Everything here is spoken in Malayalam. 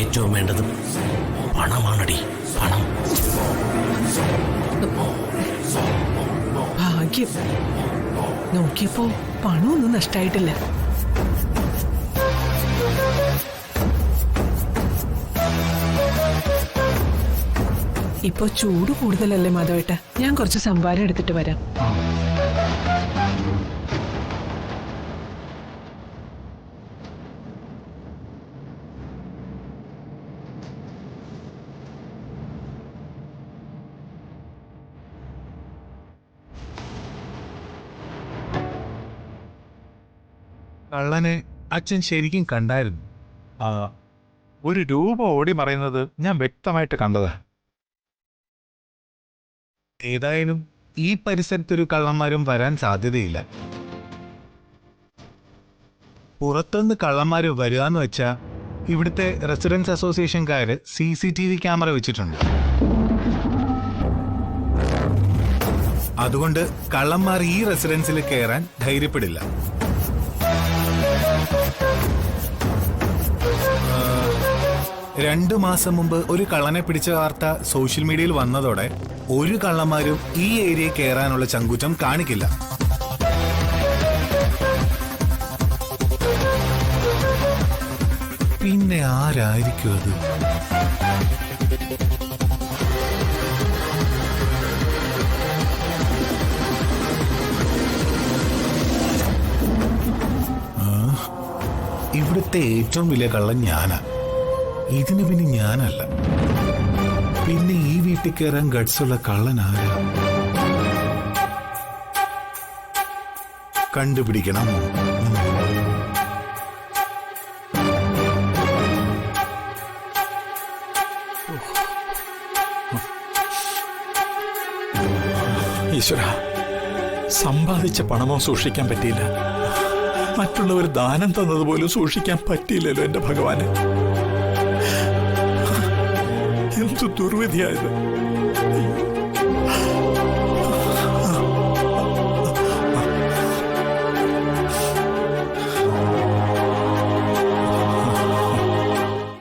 ഏറ്റവും വേണ്ടത് പണമാണടി, പണം. ഭാഗ്യം. നോക്കിയപ്പോ പണമൊന്നും നഷ്ടായിട്ടില്ല. ഇപ്പൊ ചൂട് കൂടുതലല്ലേ മാധവേട്ട? ഞാൻ കുറച്ച് സംഭാരം എടുത്തിട്ട് വരാം. കള്ളനെ അച്ഛൻ ശരിക്കും കണ്ടായിരുന്നു. ഒരു രൂപ ഓടി മറയുന്നത് ഞാൻ വ്യക്തമായിട്ട് കണ്ടതാ. ഏതായാലും ഈ പരിസരത്തൊരു കള്ളന്മാരും വരാൻ സാധ്യതയില്ല. പുറത്തുനിന്ന് കള്ളന്മാര് വരികയെന്ന് വെച്ചാ ഇവിടുത്തെ റെസിഡൻസ് അസോസിയേഷൻകാര് CCTV ക്യാമറ വെച്ചിട്ടുണ്ട്. അതുകൊണ്ട് കള്ളന്മാർ ഈ റെസിഡൻസിൽ കയറാൻ ധൈര്യപ്പെടില്ല. 2 മാസം മുമ്പ് ഒരു കള്ളനെ പിടിച്ച വാർത്ത സോഷ്യൽ മീഡിയയിൽ വന്നതോടെ ഒരു കള്ളന്മാരും ഈ ഏരിയയിൽ കയറാനുള്ള ചങ്കൂറ്റം കാണിക്കില്ല. പിന്നെ ആരായിരിക്കും അത്? ഇവിടുത്തെ ഏറ്റവും വലിയ കള്ളൻ ഞാനാ. ഇതിന് പിന്നെ ഞാനല്ല. പിന്നെ ഈ വീട്ടിൽ കയറാൻ ഗഡ്സുള്ള കള്ളൻ ആരാ? കണ്ടുപിടിക്കണം. ഈശ്വര, സമ്പാദിച്ച പണമോ സൂക്ഷിക്കാൻ പറ്റിയില്ല. മറ്റുള്ളവർ ദാനം തന്നതുപോലും സൂക്ഷിക്കാൻ പറ്റിയില്ലല്ലോ എന്റെ ഭഗവാന്. എന്തു ദുർവിധിയായത്.